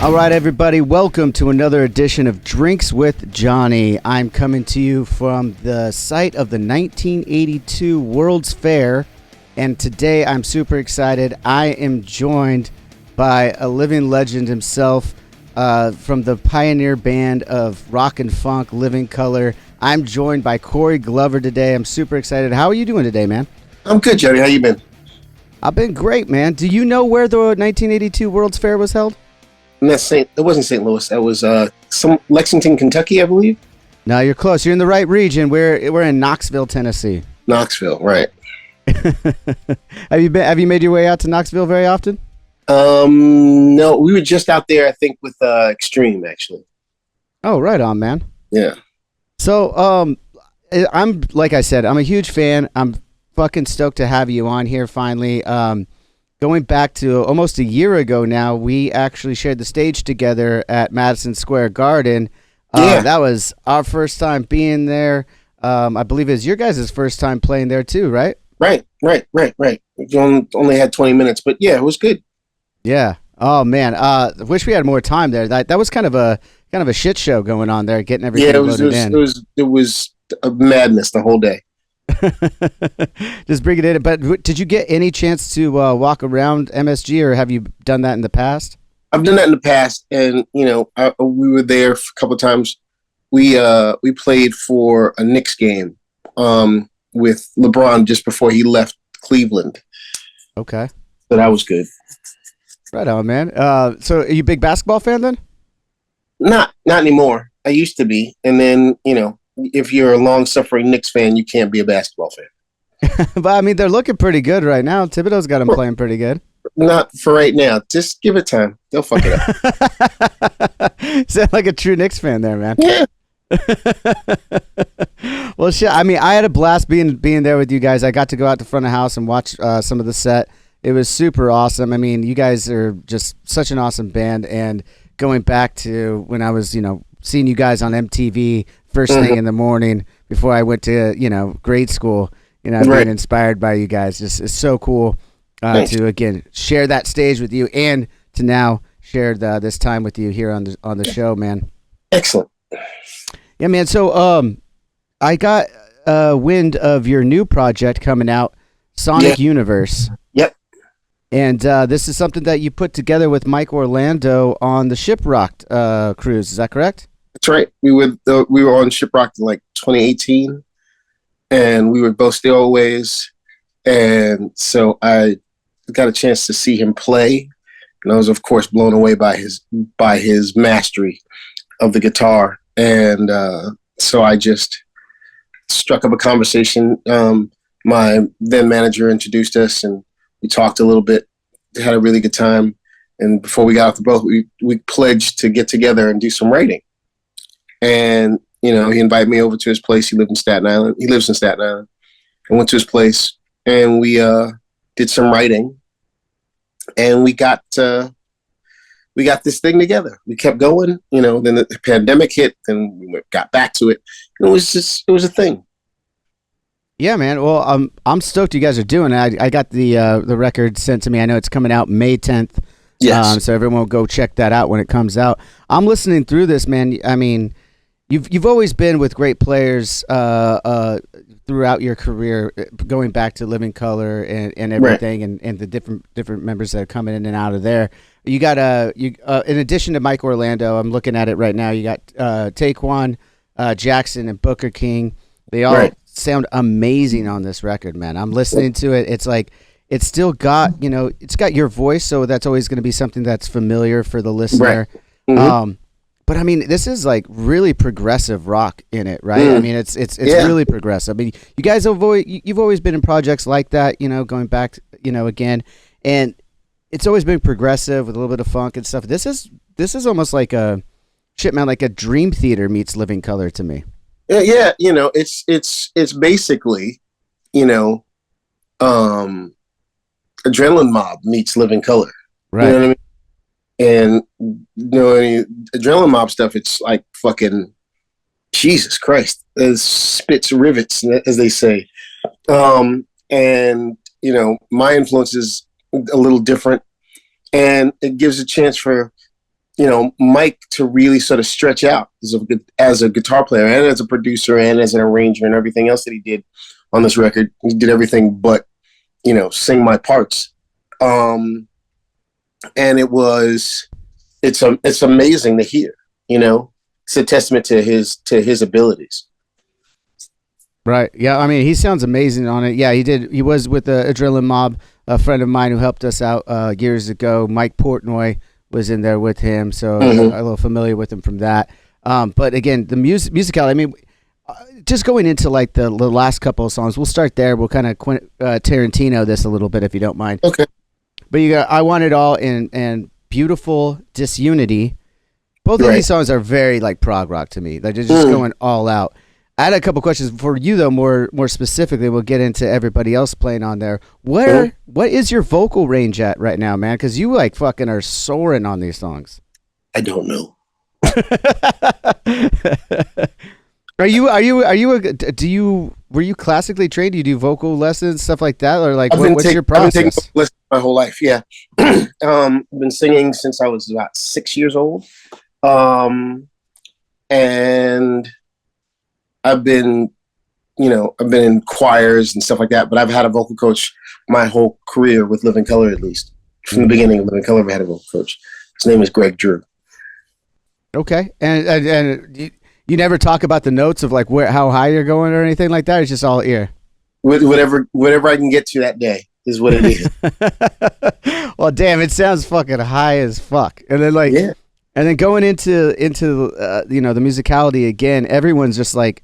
All right, everybody, welcome to another edition of Drinks with Johnny. I'm coming to you from the site of the 1982 World's Fair, and today I'm super excited. I am joined by a living legend himself from the pioneer band of rock and funk, Living Colour. I'm joined by Corey Glover today. I'm super excited. How are you doing today, man? I'm good, Johnny. How you been? I've been great, man. Do you know where the 1982 World's Fair was held? It wasn't St. Louis. That was some Lexington, Kentucky, I believe. No, you're close. You're in the right region. We're in Knoxville, Tennessee. Knoxville, right? Have you made your way out to Knoxville very often? No, we were just out there, I think, with Extreme, actually. Oh, right on, man. Yeah. So, I'm like I said, I'm a huge fan. I'm fucking stoked to have you on here finally. Going back to almost a year ago now, we actually shared the stage together at Madison Square Garden. Yeah. That was our first time being there. I believe it's your guys' first time playing there too, right? Right. We only had 20 minutes, but yeah, it was good. Yeah. Oh man. Wish we had more time there. That was kind of a shit show going on there, getting everything loaded in. It was a madness the whole day. Just bring it in. But did you get any chance to walk around MSG, or have you done that in the past? I've done that in the past, and we were there a couple of times. We played for a Knicks game with LeBron just before he left Cleveland. Okay, so that was good. Right on, man. So are you a big basketball fan then? Not anymore. I used to be, and then if you're a long-suffering Knicks fan, you can't be a basketball fan. But I mean, they're looking pretty good right now. Thibodeau's got them playing pretty good. Not for right now. Just give it time. They'll fuck it up. Sound like a true Knicks fan there, man. Yeah. Well, shit. I mean, I had a blast being there with you guys. I got to go out to front of house and watch some of the set. It was super awesome. I mean, you guys are just such an awesome band. And going back to when I was, seeing you guys on MTV first thing in the morning before I went to, grade school, being inspired by you guys. Just it's so cool to again share that stage with you and to now share this time with you here on the show, man. Excellent. Yeah, man. So I got wind of your new project coming out, Sonic Universe. Yep. And this is something that you put together with Mike Orlando on the ShipRocked cruise. Is that correct? That's right. We were on ShipRocked in like 2018, and we were both stayaways. And so I got a chance to see him play, and I was, of course, blown away by his mastery of the guitar. And so I just struck up a conversation. My then manager introduced us, and we talked a little bit. Had a really good time. And before we got off the boat, we pledged to get together and do some writing. And, he invited me over to his place. He lives in Staten Island. I went to his place, and we did some writing, and we got this thing together. We kept going, then the pandemic hit, and we got back to it. And it was a thing. Yeah, man. Well, I'm stoked you guys are doing it. I got the record sent to me. I know it's coming out May 10th. Yes. So everyone will go check that out when it comes out. I'm listening through this, man. I mean, you've always been with great players throughout your career, going back to Living Colour and everything, right. and the different members that are coming in and out of there. You got in addition to Mike Orlando, I'm looking at it right now. You got Taekwon, Jackson, and Booker King. They all sound amazing on this record, man. I'm listening to it. It's like it's still got it's got your voice, so that's always going to be something that's familiar for the listener. Right. Mm-hmm. But I mean, this is like really progressive rock in it, right? I mean, it's really progressive. I mean, you guys you've always been in projects like that, going back, again, and it's always been progressive with a little bit of funk and stuff. This is almost like a like a Dream Theater meets Living Colour to me. Yeah, it's basically, Adrenaline Mob meets Living Colour. Right. You know what I mean? And Adrenaline Mob stuff, it's like fucking Jesus Christ, it spits rivets, as they say. And my influence is a little different, and it gives a chance for Mike to really sort of stretch out as a guitar player and as a producer and as an arranger and everything else that he did on this record. He did everything but, sing my parts. And it's amazing to hear, it's a testament to his abilities. Right. Yeah. I mean, he sounds amazing on it. Yeah, he did. He was with the Adrenaline Mob, a friend of mine who helped us out years ago. Mike Portnoy was in there with him, so I'm a little familiar with him from that. But again, the musicality. I mean, just going into like the last couple of songs, we'll start there. We'll kind of Tarantino this a little bit, if you don't mind. Okay. But you got "I Want It All" and "Beautiful Disunity." Both of these songs are very like prog rock to me. Like they're just going all out. I had a couple questions for you though, more specifically. We'll get into everybody else playing on there. What is your vocal range at right now, man? Because you like fucking are soaring on these songs. I don't know. Were you classically trained? Do you do vocal lessons, stuff like that, or like what's your I've process? been taking lessons my whole life. Yeah, I've been singing since I was about 6 years old, and I've been in choirs and stuff like that, but I've had a vocal coach my whole career with Living Color, at least. From the beginning of Living Color, I've had a vocal coach. His name is Greg Drew. Okay. And you never talk about the notes of like how high you're going or anything like that? It's just all ear? Whatever I can get to that day is what it is. Well, damn, it sounds fucking high as fuck. And then and then going into the musicality again, everyone's just like,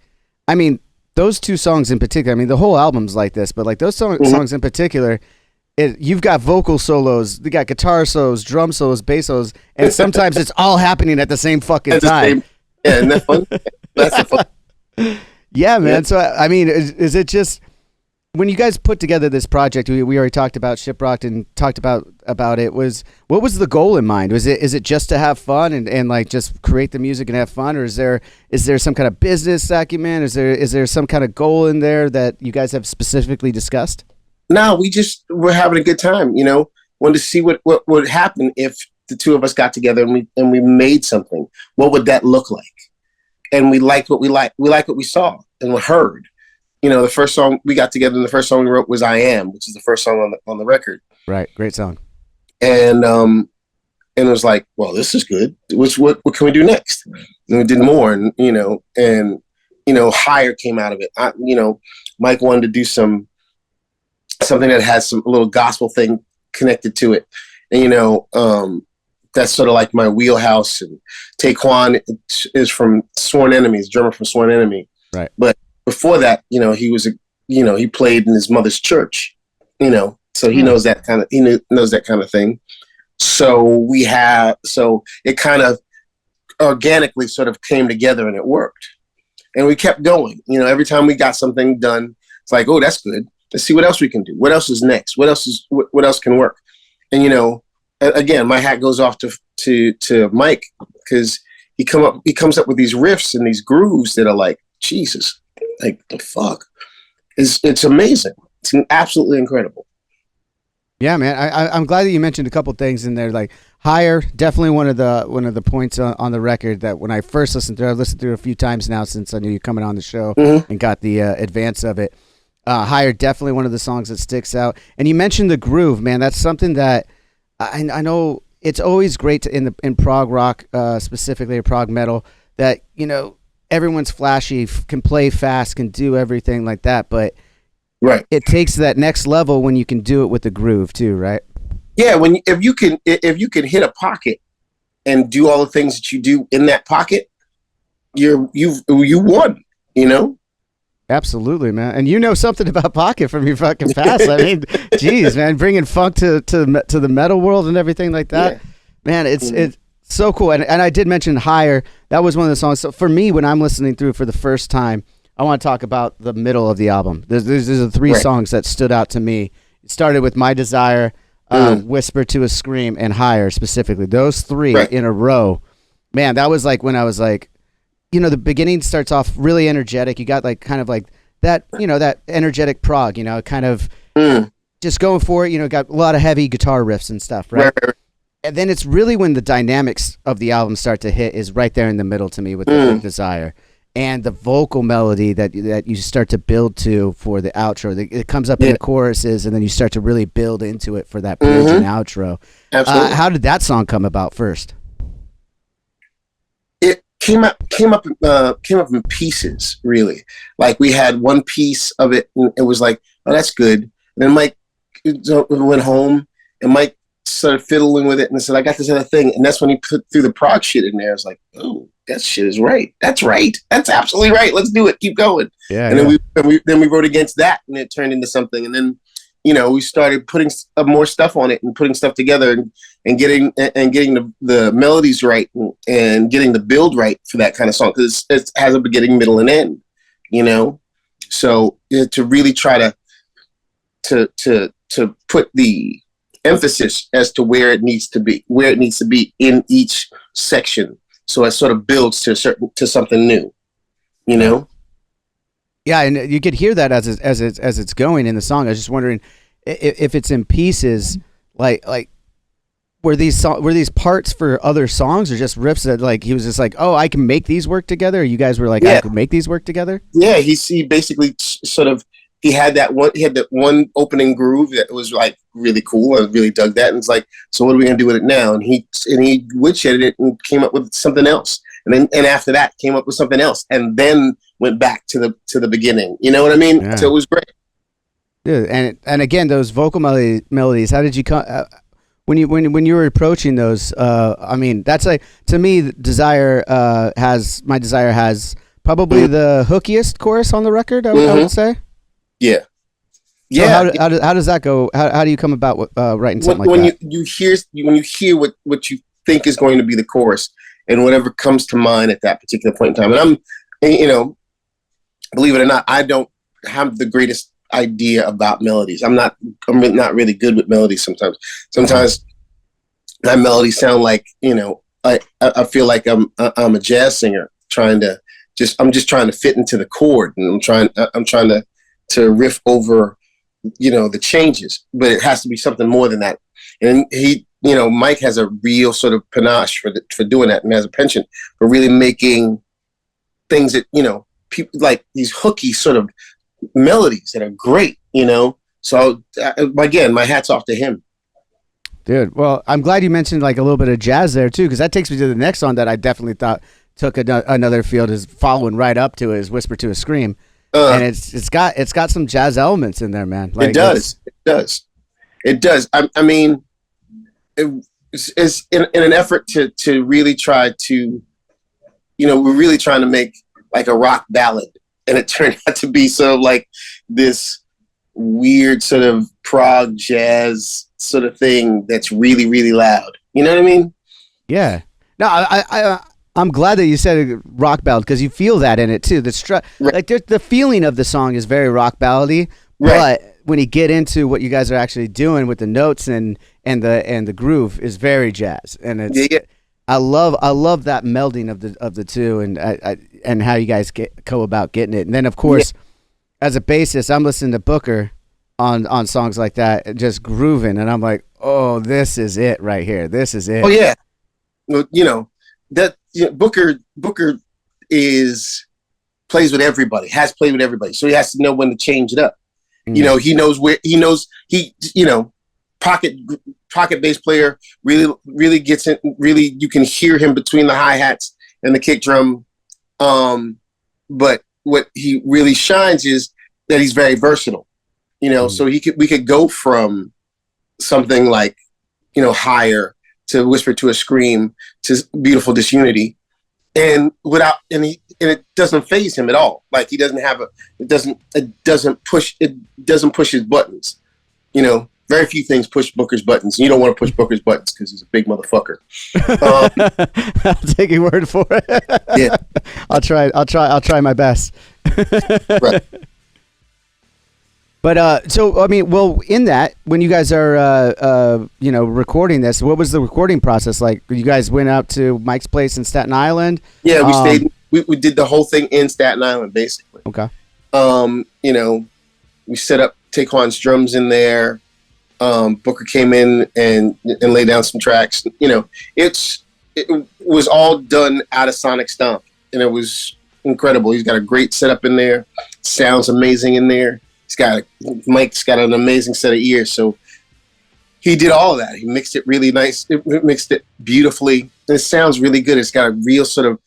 I mean, those two songs in particular, I mean, the whole album's like this, but like those songs in particular, you've got vocal solos, you got guitar solos, drum solos, bass solos, and sometimes it's all happening at the same fucking time. Yeah, isn't that fun? That's the fun. Yeah, man. Yeah. So, I mean, is it just, when you guys put together this project, we already talked about ShipRocked and talked about it, what was the goal in mind? Is it just to have fun and like just create the music and have fun, or is there some kind of business acumen? Is there some kind of goal in there that you guys have specifically discussed? No, we're having a good time, wanted to see what would happen if the two of us got together and we made something. What would that look like? And we liked what we liked. We liked what we saw and we heard. The first song we got together and the first song we wrote was "I Am," which is the first song on the record. Right, great song. And it was like, well, this is good. What can we do next? And we did more, and Higher came out of it. Mike wanted to do something that has a little gospel thing connected to it, and that's sort of like my wheelhouse. And Taekwon is from Sworn Enemies, drummer from Sworn Enemy. Right. But before that, he was he played in his mother's church, so he knows that kind of thing. So it kind of organically sort of came together and it worked. And we kept going. Every time we got something done, it's like, oh, that's good. Let's see what else we can do. What else is next? What else can work? And again, my hat goes off to Mike, because he comes up with these riffs and these grooves that are like, Jesus, like the fuck. It's amazing. It's absolutely incredible. Yeah, man. I'm glad that you mentioned a couple things in there. Like Higher, definitely one of the points on the record that when I first listened through, I've listened through it a few times now since I knew you coming on the show and got the advance of it. Higher, definitely one of the songs that sticks out. And you mentioned the groove, man. That's something that I know it's always great in prog rock, specifically or prog metal, that everyone's flashy, can play fast, can do everything like that, but right, it takes that next level when you can do it with the groove too, right? Yeah, if you can hit a pocket and do all the things that you do in that pocket, you won. Absolutely, man. And you know something about pocket from your fucking past. I mean, geez, man, bringing funk to the metal world and everything like that. Yeah. Man, it's so cool. And I did mention Higher. That was one of the songs. So for me, when I'm listening through for the first time, I want to talk about the middle of the album. There's the three songs that stood out to me. It started with My Desire, Whisper to a Scream, and Higher specifically. Those three in a row. Man, that was like when I was like, the beginning starts off really energetic. You got like kind of like that, that energetic prog, kind of just going for it. Got a lot of heavy guitar riffs and stuff, right? and then it's really when the dynamics of the album start to hit is right there in the middle to me with the Desire and the vocal melody that you start to build to for the outro. It comes up in the choruses, and then you start to really build into it for that bridge and outro. Absolutely. How did that song come about first? It came up in pieces, really. Like we had one piece of it, and it was like, oh, that's good. And then Mike went home, and Mike started fiddling with it and said, I got this other thing. And that's when he put through the prog shit in there. I was like, oh, that shit is right. That's right. That's absolutely right. Let's do it. Keep going. Yeah. And then we wrote against that, and it turned into something. And then, we started putting more stuff on it and putting stuff together and getting the melodies right and getting the build right for that kind of song, because it has a beginning, middle, and end. So to really try to put the emphasis as to where it needs to be in each section, so it sort of builds to something new, Yeah, and you could hear that as it's going in the song. I was just wondering if it's in pieces, like were these parts for other songs or just riffs that like he was just like, oh, I can make these work together? Or you guys were like, I could make these work together? Yeah, he basically sort of. He had that one opening groove that was like really cool. I really dug that. And it's like, so what are we gonna do with it now? And he woodshedded it and came up with something else. And after that came up with something else, and then went back to the beginning. You know what I mean? Yeah. So it was great. Dude, and again, those vocal melodies. How did you come when you were approaching those? I mean, that's like, to me, Desire has probably the hookiest chorus on the record. I would say. Yeah. Yeah. So how does that go? How do you come about writing something like that? When you hear what you think is going to be the chorus, and whatever comes to mind at that particular point in time. And I'm, believe it or not, I don't have the greatest idea about melodies. I'm not really good with melodies sometimes. Sometimes my melodies sound like, I feel like I'm a jazz singer I'm just trying to fit into the chord, and I'm trying to riff over, the changes, but it has to be something more than that. And Mike has a real sort of panache for doing that, and has a penchant for really making things that, people like these hooky sort of melodies that are great, So again, my hat's off to him. Dude, well, I'm glad you mentioned like a little bit of jazz there too, because that takes me to the next song that I definitely thought took another field, is following right up to it, is Whisper to a Scream. And it's got some jazz elements in there, man. Like, it does. I mean, it's in an effort to really try to, we're really trying to make like a rock ballad, and it turned out to be sort of like this weird sort of prog jazz sort of thing that's really, really loud. You know what I mean? Yeah. No, I'm glad that you said rock ballad, because you feel that in it too. Like the feeling of the song is very rock ballady, right. But when you get into what you guys are actually doing with the notes and the groove is very jazz, and it's I love that melding of the two, and how you guys go about getting it. And then of course, as a bassist, I'm listening to Booker on songs like that, just grooving, and I'm like, oh, this is it right here. This is it. Oh yeah, well, that Booker plays with everybody, has played with everybody, so he has to know when to change it up. He knows pocket bass player really gets in. Really, you can hear him between the hi-hats and the kick drum. But what he really shines is that he's very versatile. So we could go from something like Higher to Whisper to a Scream to Beautiful Disunity, and it doesn't faze him at all. Like he doesn't have it doesn't push his buttons. Very few things push Booker's buttons. You don't want to push Booker's buttons because he's a big motherfucker. I'll take your word for it. Yeah, I'll try my best. Right. But so I mean, well, in that, when you guys are recording this, what was the recording process like? You guys went out to Mike's place in Staten Island? Yeah, we stayed. We did the whole thing in Staten Island, basically. Okay. We set up Taquan's drums in there. Booker came in and laid down some tracks. You know, it was all done out of Sonic Stomp, and it was incredible. He's got a great setup in there. Sounds amazing in there. Mike's got an amazing set of ears, so he did all of that. He mixed it really nice. It mixed it beautifully. It sounds really good. It's got a real sort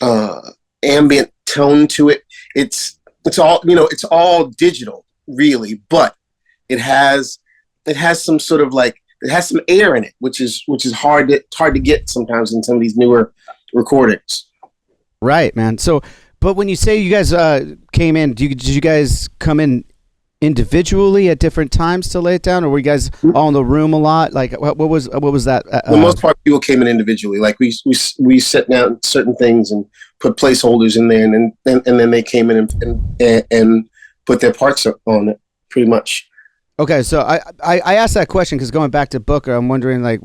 of ambient tone to it. It's all, you know, it's all digital, really, but it has some sort of like, it has some air in it, which is hard to get sometimes in some of these newer recordings. Right, man. So, but when you say you guys came in, did you guys come in individually at different times to lay it down, or were you guys all in the room a lot? Like, what was that? For the most part, people came in individually. Like we set down certain things and put placeholders in there, and then they came in and put their parts on it, pretty much. Okay, so I asked that question because going back to Booker, I'm wondering like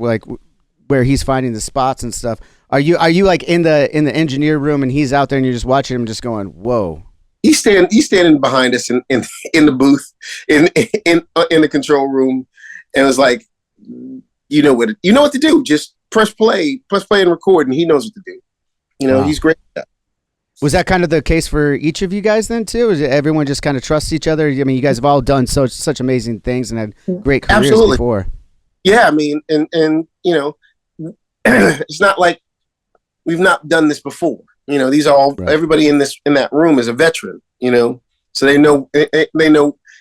where he's finding the spots and stuff. Are you like in the engineer room and he's out there and you're just watching him, just going, whoa? He's standing behind us in the booth in the control room, and it was like, you know what to do. Just press play and record, and he knows what to do. You know, wow. He's great at that. Was that kind of the case for each of you guys then too? Is it everyone just kind of trusts each other? I mean, you guys have all done such amazing things and had great careers Absolutely. Before. Yeah, I mean, and you know, it's not like we've not done this before. You know, these are all right. Everybody in that room is a veteran. You know, so they know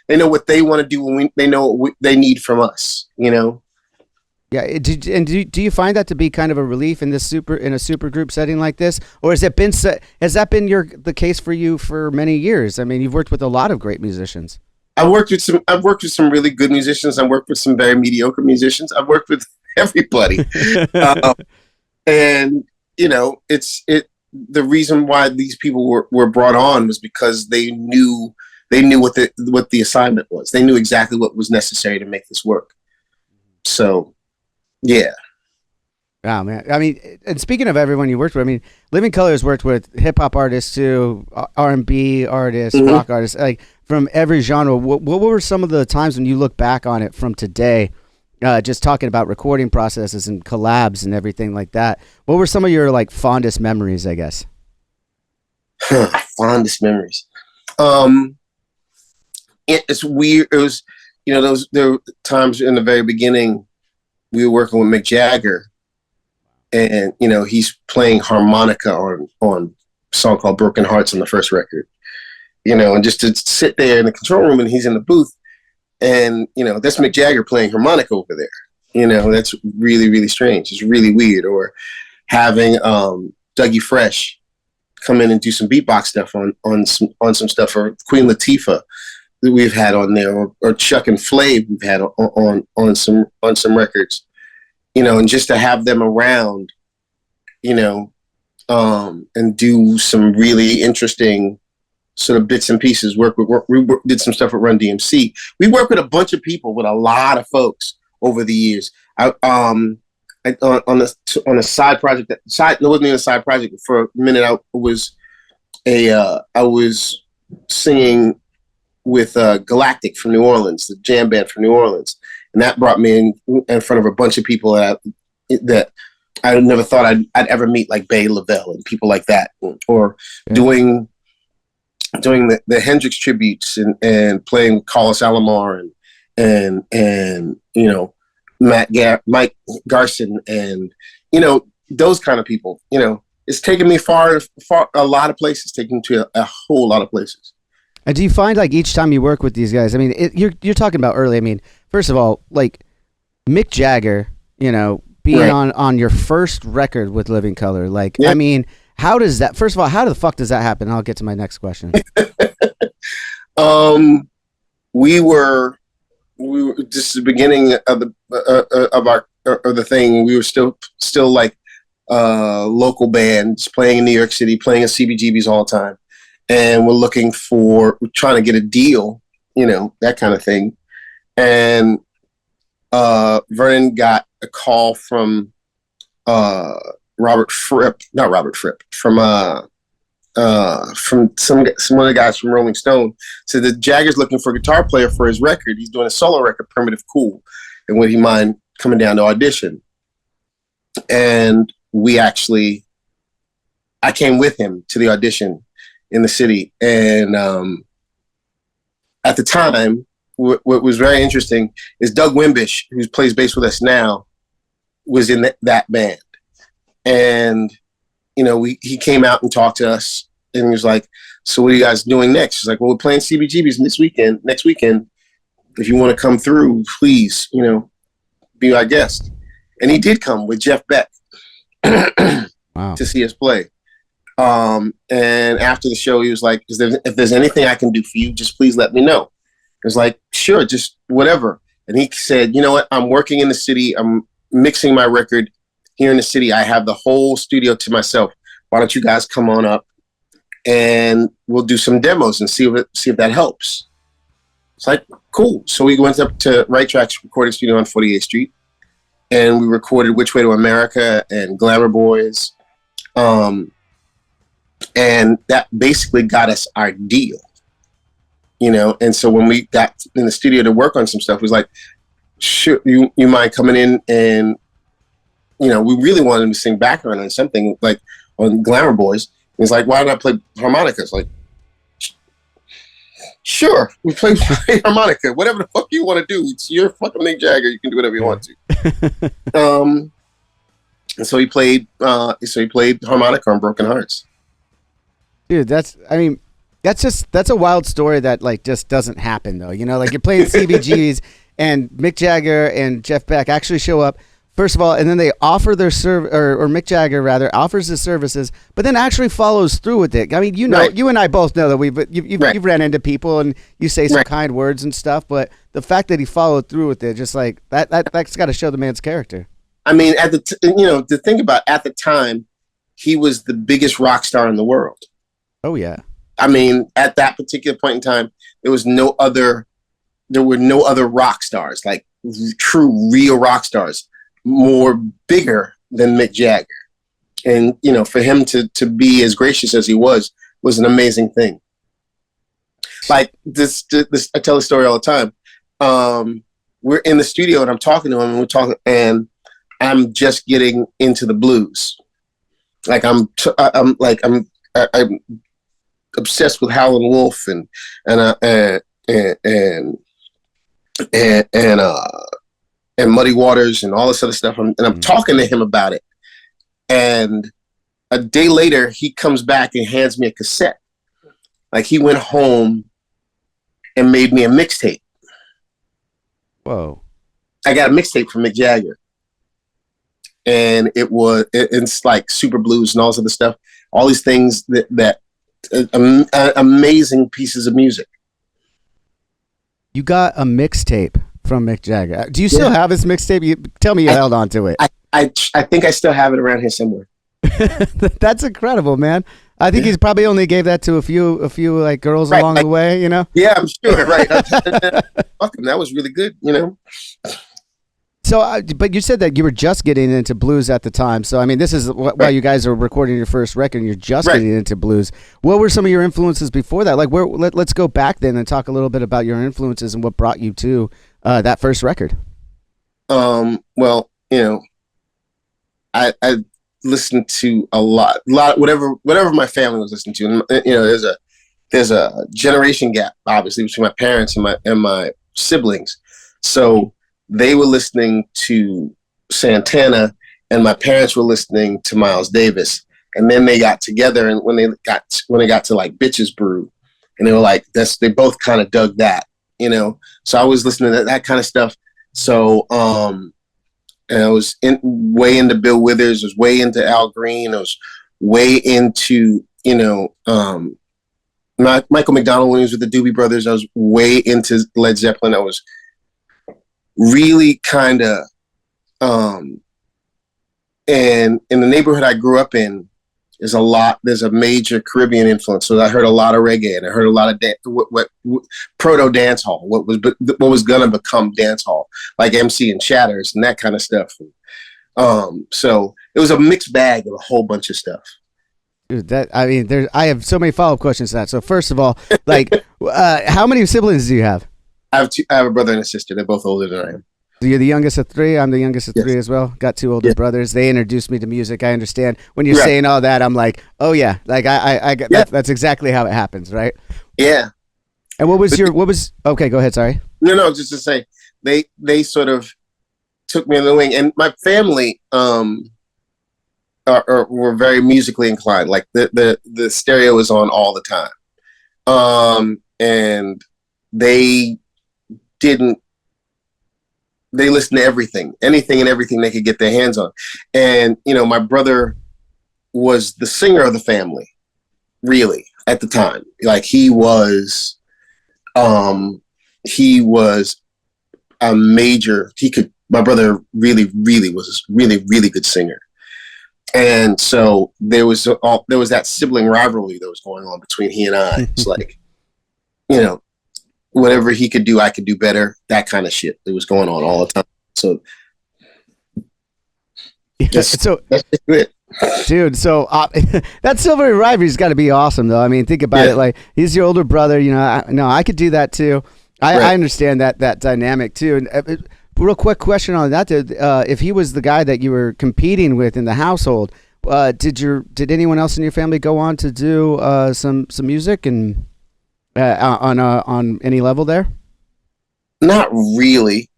what they want to do when they know what they need from us. You know. Yeah, do you find that to be kind of a relief in a super group setting like this, or has that been the case for you for many years? I mean, you've worked with a lot of great musicians. I've worked with some really good musicians. I've worked with some very mediocre musicians. I've worked with everybody, and you know, the reason why these people were brought on was because they knew what the assignment was. They knew exactly what was necessary to make this work. So. Yeah. Wow, man. I mean, and speaking of everyone you worked with, I mean, Living Colour has worked with hip hop artists too, R&B artists, rock artists, like from every genre. What were some of the times when you look back on it from today, just talking about recording processes and collabs and everything like that? What were some of your like fondest memories, I guess? Fondest memories. It's weird. It was, you know, there were times in the very beginning. We were working with Mick Jagger, and you know, he's playing harmonica on a song called "Broken Hearts" on the first record. You know, and just to sit there in the control room and he's in the booth, and you know, that's Mick Jagger playing harmonica over there. You know, that's really, really strange. It's really weird. Or having Dougie Fresh come in and do some beatbox stuff on some stuff, or Queen Latifah that we've had on there, or Chuck and Flav we've had on some records, you know, and just to have them around, you know, and do some really interesting sort of bits and pieces. We did some stuff with Run DMC. We worked with a bunch of people, with a lot of folks over the years. On a side project, it wasn't even a side project. For a minute, I was singing with Galactic from New Orleans, the jam band from New Orleans, and that brought me in front of a bunch of people that I never thought I'd ever meet, like Bay Lavelle and people like that, or doing the Hendrix tributes and playing with Carlos Alomar and you know, Mike Garson, and you know, those kind of people. You know, it's taken me far a lot of places, taken me to a whole lot of places. And do you find like each time you work with these guys, I mean, you're talking about early. I mean, first of all, like Mick Jagger, you know, being right. on your first record with Living Colour, like, yep. I mean, how does that? First of all, how the fuck does that happen? I'll get to my next question. We were just the beginning of the thing. We were still like local bands playing in New York City, playing at CBGB's all the time. And we're trying to get a deal, you know, that kind of thing. And Vernon got a call from from from some of the guys from Rolling Stone said that Jagger's looking for a guitar player for his record. He's doing a solo record, Primitive Cool, and would he mind coming down to audition? And I came with him to the audition in the city. And at the time, what was very interesting is Doug Wimbish, who plays bass with us now, was in that band. And, he came out and talked to us, and he was like, so what are you guys doing next? He's like, well, we're playing CBGB's next weekend. If you want to come through, please, be our guest. And he did come with Jeff Beck wow. to see us play. And after the show, he was like, if there's anything I can do for you, just please let me know. I was like, sure, just whatever. And he said, you know what? I'm working in the city. I'm mixing my record here in the city. I have the whole studio to myself. Why don't you guys come on up and we'll do some demos and see if that helps. It's like, cool. So we went up to Right Track's recording studio on 48th Street, and we recorded Which Way to America and Glamour Boys. And that basically got us our deal, And so when we got in the studio to work on some stuff, it was like, sure, you mind coming in and, we really wanted him to sing background on something like on Glamour Boys. He's like, why don't I play harmonicas? Like, sure, we play harmonica. Whatever the fuck you want to do. You're fucking Mick Jagger. You can do whatever you want to. And so he played harmonica on Broken Hearts. Dude, that's a wild story that like just doesn't happen though. Like you're playing CBGBs and Mick Jagger and Jeff Beck actually show up. First of all, and then they offer their or Mick Jagger rather offers his services, but then actually follows through with it. I mean, right. You and I both know that you've ran into people and you say some kind words and stuff, but the fact that he followed through with it, just like that's got to show the man's character. I mean, to think about at the time, he was the biggest rock star in the world. Oh yeah. I mean, at that particular point in time, there were no other rock stars, like true, real rock stars, more bigger than Mick Jagger. And, for him to be as gracious as he was an amazing thing. Like this I tell the story all the time. We're in the studio and I'm talking to him and I'm just getting into the blues. Like I'm obsessed with Howlin' Wolf and Muddy Waters and all this other stuff. And I'm talking to him about it. And a day later, he comes back and hands me a cassette. Like he went home and made me a mixtape. Whoa. I got a mixtape from Mick Jagger. And it's like super blues and all this other stuff. All these things that amazing pieces of music. You got a mixtape from Mick Jagger. Do you still have his mixtape? Tell me you held on to it. I think I still have it around here somewhere. That's incredible, man. I think he's probably only gave that to a few like girls along the way, Yeah, I'm sure. Right. Fuck him. That was really good, So, but you said that you were just getting into blues at the time. So, I mean, this is while you guys are recording your first record and you're just getting into blues. What were some of your influences before that? Like, let's go back then and talk a little bit about your influences and what brought you to that first record. Well, I listened to a lot, whatever my family was listening to. And, there's a generation gap, obviously, between my parents and my siblings. So they were listening to Santana, and my parents were listening to Miles Davis. And then they got together, and when they got to like Bitches Brew, and they were like, they both kind of dug that, So I was listening to that kind of stuff. So, and I was way into Bill Withers, I was way into Al Green, I was way into, Michael McDonald when he was with the Doobie Brothers. I was way into Led Zeppelin. I was really kind of, and in the neighborhood I grew up in, there's a major Caribbean influence. So I heard a lot of reggae and I heard a lot of what proto dance hall, what was going to become dance hall, like MC and Shatters and that kind of stuff. So it was a mixed bag of a whole bunch of stuff. Dude, I have so many follow up questions to that. So first of all, like, how many siblings do you have? I have a brother and a sister. They're both older than I am. So you're the youngest of three. I'm the youngest of three Yes. as well. Got two older Yeah. brothers. They introduced me to music. I understand when you're Right. saying all that. I'm like, oh yeah, like I get Yeah. that. That's exactly how it happens, right? Yeah. And But what was? Okay, go ahead. Sorry. no, just to say, they sort of took me under the wing, and my family were very musically inclined. Like the stereo was on all the time, and they didn't. They listened to everything, anything and everything they could get their hands on. And my brother was the singer of the family, really, at the time. Like he was a major. My brother really, really was a really, really good singer. And so there was that sibling rivalry that was going on between he and I. It's like, whatever he could do, I could do better. That kind of shit that was going on all the time. So that's just it. Dude, so that silver rivalry's got to be awesome, though. I mean, think about it. Like, he's your older brother. I could do that too. I understand that dynamic too. And real quick question on that: if he was the guy that you were competing with in the household, did anyone else in your family go on to do some music and on any level there? Not really.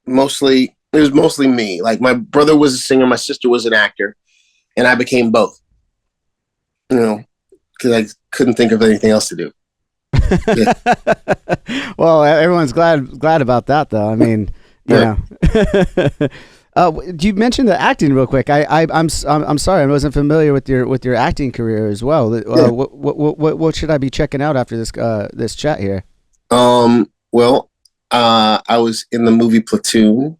Mostly. It was mostly me. Like, my brother was a singer, my sister was an actor, and I became both. Because I couldn't think of anything else to do. Yeah. Well, everyone's glad about that, though. I mean, you know. You mentioned the acting real quick. I'm sorry, I wasn't familiar with your acting career as well. What should I be checking out after this chat here? Well, I was in the movie Platoon.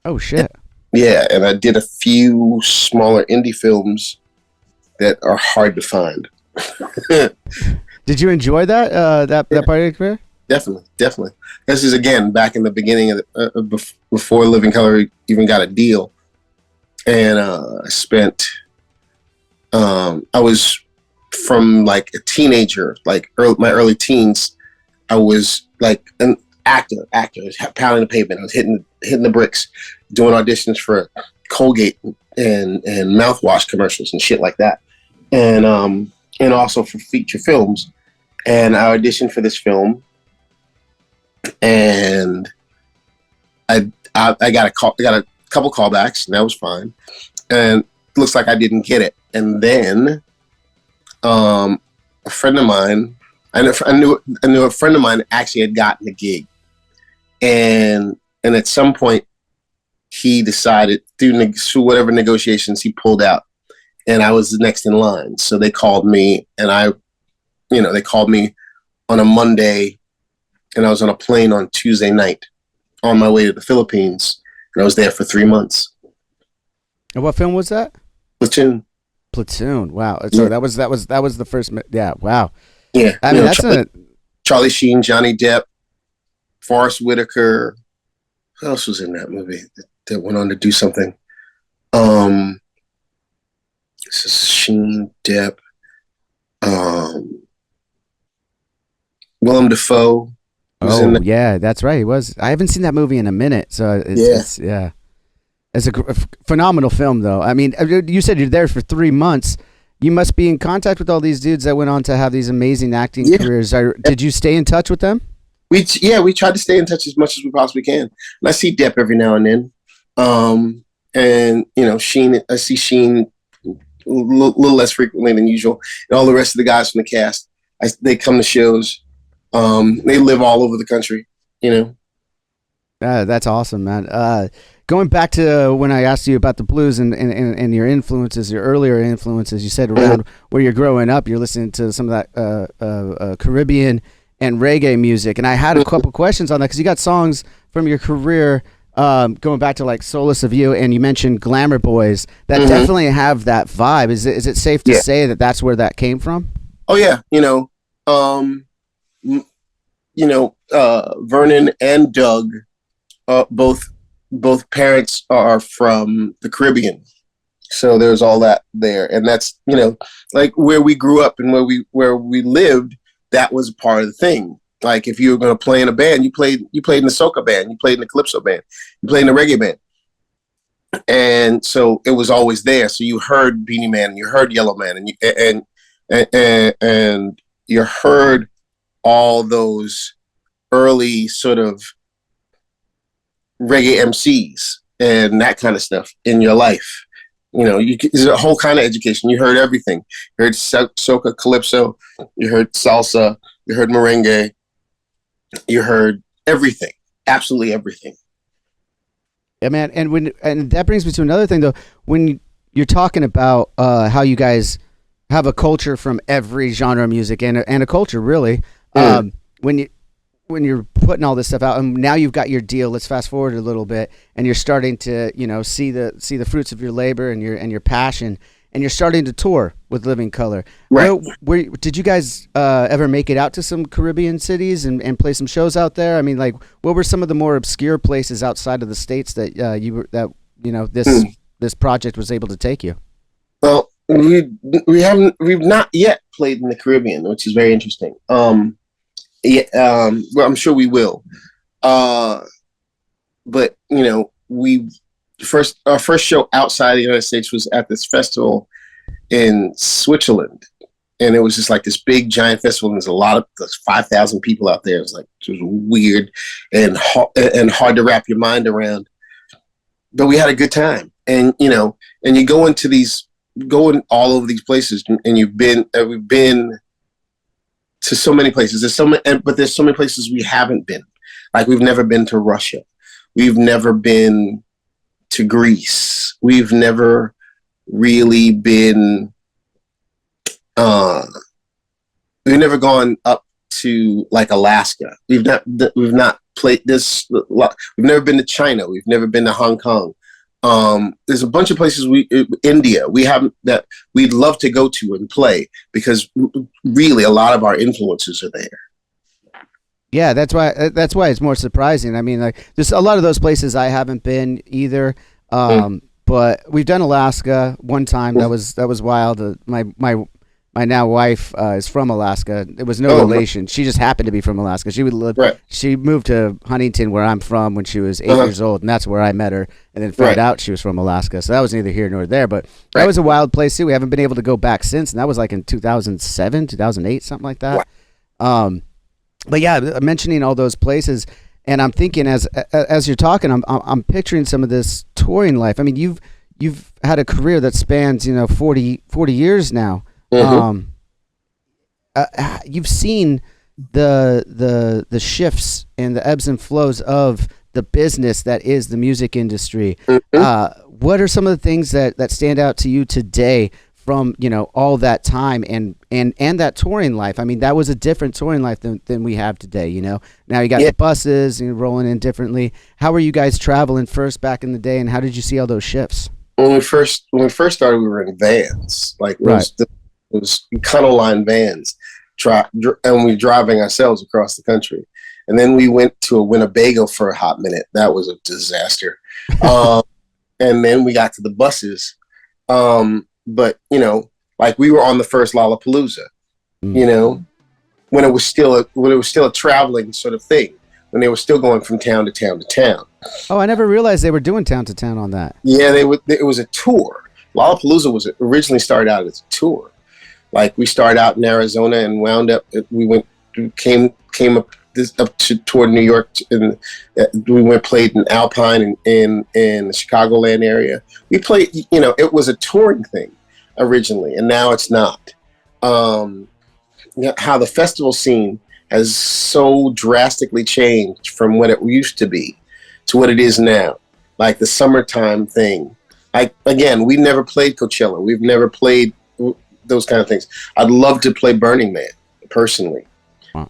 Oh shit! Yeah, and I did a few smaller indie films that are hard to find. Did you enjoy that that part of your career? Definitely. This is again back in the beginning of before Living Color even got a deal, and I spent. I was from like a teenager, like my early teens. I was like an actor. I was pounding the pavement. I was hitting the bricks, doing auditions for Colgate and mouthwash commercials and shit like that, and also for feature films. And I auditioned for this film, and I got a call. I got a couple callbacks, and that was fine. And it looks like I didn't get it. And then a friend of mine, I knew a friend of mine actually had gotten the gig, and at some point he decided through whatever negotiations he pulled out, and I was the next in line. So they called me, and they called me on a Monday, and I was on a plane on Tuesday night on my way to the Philippines, and I was there for 3 months. And what film was that? Platoon. Platoon. Wow. So that was the first. Yeah. Wow. Yeah. I mean, that's Charlie Sheen, Johnny Depp, Forrest Whitaker. Who else was in that movie that went on to do something? This is Sheen, Depp, Willem Dafoe. Yeah, that's right. He was. I haven't seen that movie in a minute, so it's a phenomenal film, though. I mean, you said you're there for 3 months. You must be in contact with all these dudes that went on to have these amazing acting careers. Did you stay in touch with them? We tried to stay in touch as much as we possibly can. And I see Depp every now and then. And Sheen, I see Sheen a little less frequently than usual. And all the rest of the guys from the cast, they come to shows. They live all over the country, That's awesome, man. Going back to when I asked you about the blues and your influences, your earlier influences, you said around where you're growing up, you're listening to some of that Caribbean and reggae music. And I had a couple questions on that because you got songs from your career going back to like Solace of You, and you mentioned Glamour Boys that definitely have that vibe. Is it safe to say that that's where that came from? Oh yeah, Vernon and Doug, both parents are from the Caribbean, So there's all that there, and that's, like where we grew up and where we lived. That was part of the thing. Like if you were going to play in a band, you played in the soca band, you played in the calypso band, you played in the reggae band, and so it was always there. So you heard Beanie Man, and you heard Yellow Man, and you heard all those early sort of reggae MCs and that kind of stuff in your life. There's a whole kind of education. You heard everything. You heard soca, calypso. You heard salsa. You heard merengue. You heard everything. Absolutely everything. Yeah, man. And that brings me to another thing, though. When you're talking about how you guys have a culture from every genre of music and a culture, really. When you're putting all this stuff out, and now you've got your deal. Let's fast forward a little bit, and you're starting to, see the fruits of your labor and your passion, and you're starting to tour with Living Color. Right. Where did you guys ever make it out to some Caribbean cities and play some shows out there? I mean, like, what were some of the more obscure places outside of the States that this project was able to take you? Well, we've not yet played in the Caribbean, which is very interesting. Yeah, well, I'm sure we will. But our first show outside the United States was at this festival in Switzerland, and it was just like this big giant festival. And there's 5,000 people out there. It was weird and hard to wrap your mind around. But we had a good time, and you go in all over these places, and we've been to so many places. But there's so many places we haven't been. Like we've never been to Russia. We've never been to Greece. We've never really been. We've never gone up to like Alaska. We've not played this. We've never been to China. We've never been to Hong Kong. There's a bunch of places India we haven't, that we'd love to go to and play, because really a lot of our influences are there. Yeah, that's why it's more surprising. I mean, like, there's a lot of those places I haven't been either. But we've done Alaska one time. That was wild. My now wife is from Alaska. It was no relation. She just happened to be from Alaska. She would live. Right. She moved to Huntington, where I'm from, when she was 8 years old, and that's where I met her. And then found out she was from Alaska. So that was neither here nor there. But that was a wild place too. We haven't been able to go back since, and that was like in 2007, 2008, something like that. But yeah, mentioning all those places, and I'm thinking as you're talking, I'm picturing some of this touring life. I mean, you've had a career that spans 40 years now. You've seen the shifts and the ebbs and flows of the business that is the music industry. What are some of the things that stand out to you today from all that time and that touring life? I mean, that was a different touring life than we have today. Now you got the buses and rolling in differently. How were you guys traveling first back in the day, and how did you see all those shifts? When we first started, we were in vans, like it was Econoline vans, and we were driving ourselves across the country. And then we went to a Winnebago for a hot minute. That was a disaster. And then we got to the buses. But like we were on the first Lollapalooza, when it was still a traveling sort of thing, when they were still going from town to town to town. Oh, I never realized they were doing town to town on that. Yeah, it was a tour. Lollapalooza was originally started out as a tour. Like we started out in Arizona and wound up. Came up toward New York, and we played in Alpine in the Chicagoland area. We played. It was a touring thing originally, and now it's not. How the festival scene has so drastically changed from what it used to be to what it is now. Like the summertime thing. Like again, we never played Coachella. We've never played those kind of things. I'd love to play Burning Man personally. Wow.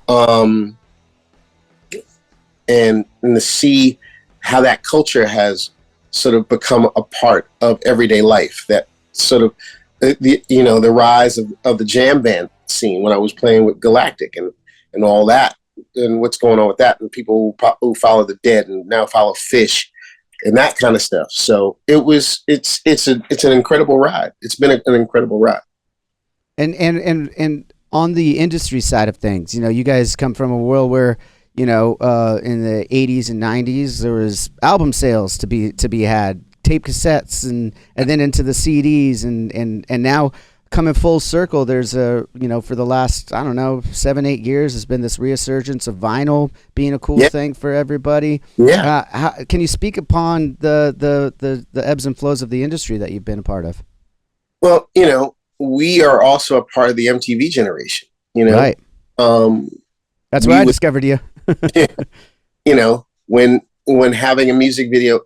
And to see how that culture has sort of become a part of everyday life. That sort of the rise of the jam band scene when I was playing with Galactic and all that, and what's going on with that, and people who follow the Dead and now follow Fish, and that kind of stuff. So it's an incredible ride. It's been an incredible ride. And on the industry side of things, you guys come from a world where, in the 80s and 90s, there was album sales to be had, tape cassettes, and then into the CDs, and now coming full circle, there's for the last, I don't know, 7-8 years, there's been this resurgence of vinyl being a cool thing for everybody. Yeah. Can you speak upon the ebbs and flows of the industry that you've been a part of? Well, we are also a part of the MTV generation, Right. That's where I discovered you. when having a music video,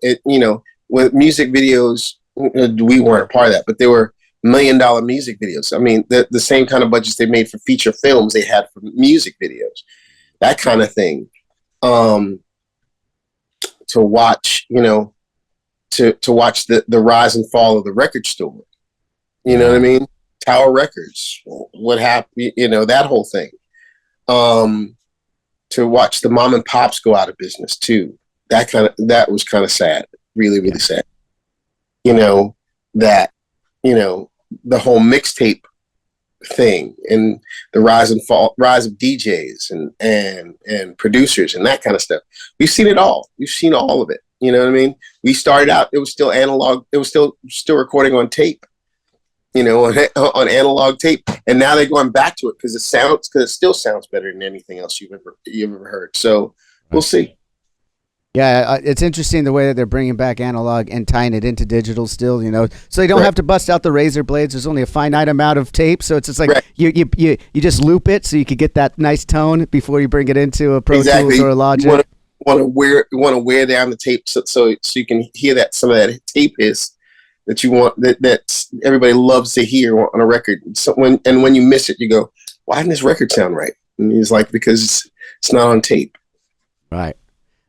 with music videos, we weren't a part of that, but there were $1 million music videos. I mean, the same kind of budgets they made for feature films, they had for music videos, that kind of thing. To watch, to watch the rise and fall of the record store. You know what I mean? Tower Records, what happened, that whole thing. To watch the mom and pops go out of business too. That was kind of sad, really, really sad. The whole mixtape thing and the rise of DJs and producers and that kind of stuff. We've seen it all. We've seen all of it. You know what I mean? We started out, it was still analog. It was still recording on tape, on analog tape. And now they're going back to it because it still sounds better than anything else you've ever heard. So we'll see. Yeah, it's interesting the way that they're bringing back analog and tying it into digital still, so they don't have to bust out the razor blades. There's only a finite amount of tape, so it's just like you just loop it so you can get that nice tone before you bring it into a Pro Tools or a Logic. You want to wear down the tape so you can hear some of that tape hiss that you want that everybody loves to hear on a record. So when you miss it, you go, why didn't this record sound right? And it's like, because it's not on tape. Right.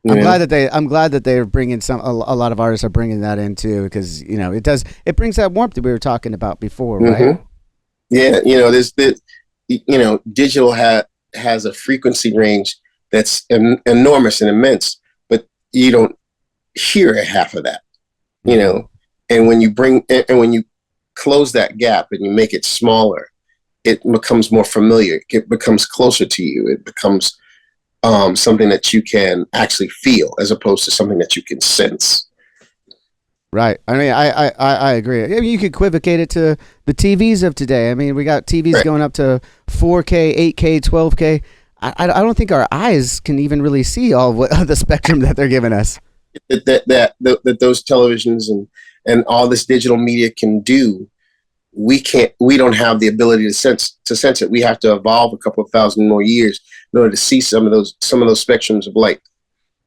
I'm glad that they're bringing a lot of artists are bringing that in too, because it brings that warmth that we were talking about before, right? Mm-hmm. Yeah, digital has a frequency range that's enormous and immense, but you don't hear half of that, And when you close that gap and you make it smaller, it becomes more familiar. It becomes closer to you. It becomes something that you can actually feel as opposed to something that you can sense. Right. I mean, I agree. I mean, you could equivocate it to the TVs of today. I mean, we got TVs going up to 4K, 8K, 12K. I don't think our eyes can even really see all of the spectrum that they're giving us. That those televisions and all this digital media can do, we don't have the ability to sense it. We have to evolve a couple of thousand more years in order to see some of those spectrums of light.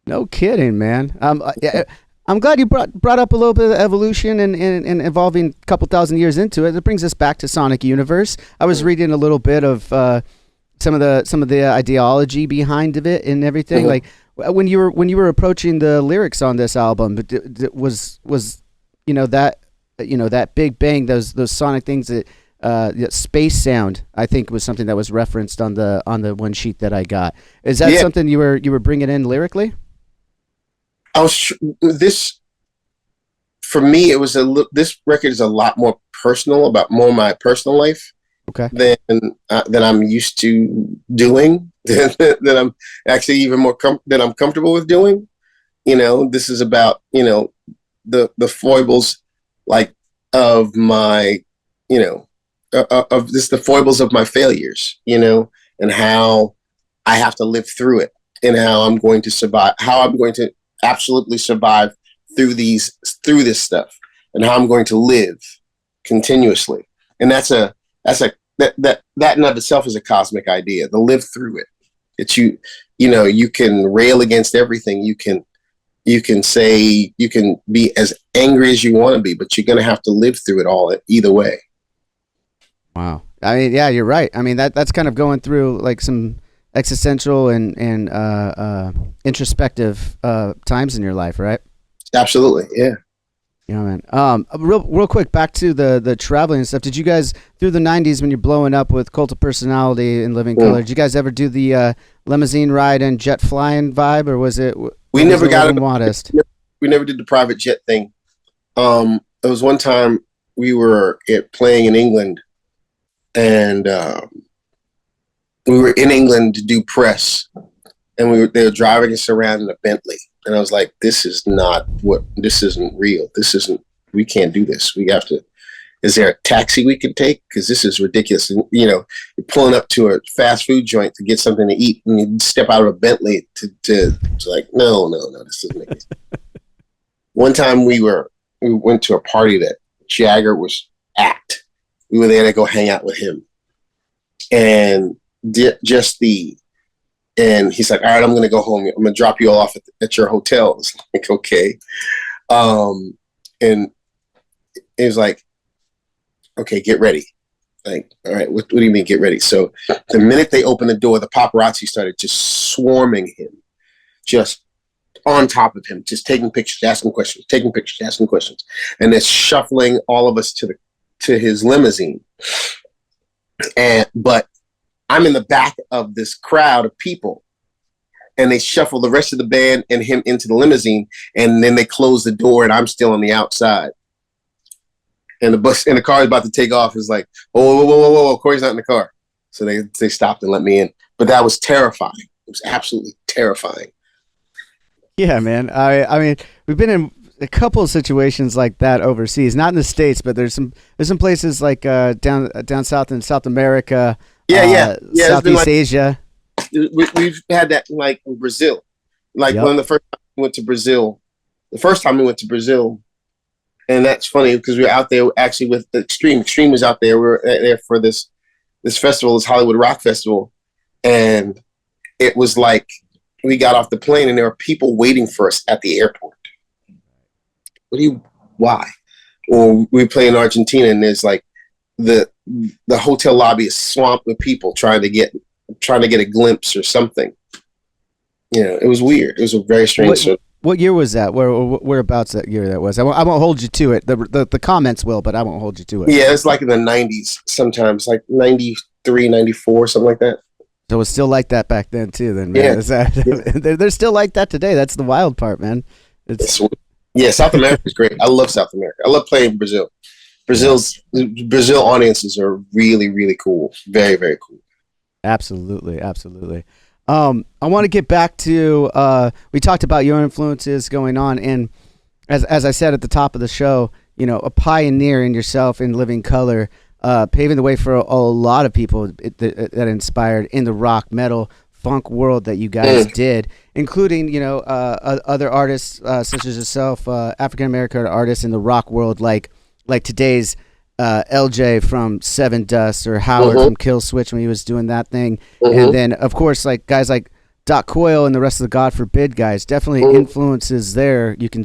No kidding, man. I'm glad you brought up a little bit of evolution and evolving a couple thousand years into it. It brings us back to Sonic Universe. I was reading a little bit of some of the ideology behind it and everything. Like when you were approaching the lyrics on this album, was that Big Bang, those sonic things that space sound, I think was something that was referenced on the one sheet that I got. Is that something you were bringing in lyrically? For me, it was this record is a lot more personal, about more my personal life. Okay. Than I'm used to doing, than I'm actually even more than I'm comfortable with doing. This is about the foibles, like, of my the foibles of my failures, and how I have to live through it, and how I'm going to survive, how I'm going to absolutely survive through this stuff, and how I'm going to live continuously. And that in of itself is a cosmic idea, to live through it. That you can rail against everything. You can say, you can be as angry as you want to be, but you're going to have to live through it all either way. Wow. I mean, yeah, you're right. I mean, that's kind of going through like some existential and introspective times in your life, right? Absolutely. Yeah. Yeah, man. Real quick, back to the traveling and stuff. Did you guys, through the 90s, when you're blowing up with Cult of Personality and Living Color, did you guys ever do the limousine ride and jet flying vibe, or was it? We never got it. Modest. never did the private jet thing. There was one time we were playing in England, and we were in England to do press, and they were driving us around in a Bentley, and I was like, this isn't real. We can't do this. We have to. Is there a taxi we could take? Because this is ridiculous. And, you're pulling up to a fast food joint to get something to eat, and you step out of a Bentley to like, no, this doesn't make sense. One time we went to a party that Jagger was at. We were there to go hang out with him. And and he's like, all right, I'm going to go home. I'm going to drop you all off at your hotel. It's like, okay. And it was like, okay, get ready. Like, all right, what do you mean get ready? So the minute they opened the door, the paparazzi started just swarming him, just on top of him, just taking pictures, asking questions. And they're shuffling all of us to his limousine. But I'm in the back of this crowd of people, and they shuffle the rest of the band and him into the limousine, and then they close the door, and I'm still on the outside. And the car is about to take off. Is like, whoa, Corey's not in the car. So they stopped and let me in. But that was terrifying. It was absolutely terrifying. Yeah, man. I mean, we've been in a couple of situations like that overseas, not in the States, but there's some places like down south in South America, Southeast Asia. We've had that like in Brazil. Like when the first time we went to Brazil, and that's funny because we were out there actually with Extreme. Extreme was out there. We were there for this festival, this Hollywood Rock Festival, and it was like we got off the plane and there were people waiting for us at the airport. Why? Or we play in Argentina and there's like the hotel lobby is swamped with people trying to get a glimpse or something. It was weird. It was a very strange. What year was that? Whereabouts that year that was? I won't hold you to it. The comments will, but I won't hold you to it. Yeah, it's like in the 90s sometimes, like 93, 94, something like that. So it was still like that back then too, then, man. Yeah. They're still like that today. That's the wild part, man. South America is great. I love South America. I love playing Brazil. Brazil audiences are really, really cool. Very, very cool. Absolutely. I want to get back to we talked about your influences going on, and as I said at the top of the show, a pioneer in yourself in living color, paving the way for a lot of people that inspired in the rock, metal, funk world that you guys did, including other artists such as yourself, African American artists in the rock world, like today's LJ from Seven Dust or Howard from Kill Switch when he was doing that thing, and then of course like guys like Doc Coyle and the rest of the God Forbid guys, definitely influences there. You can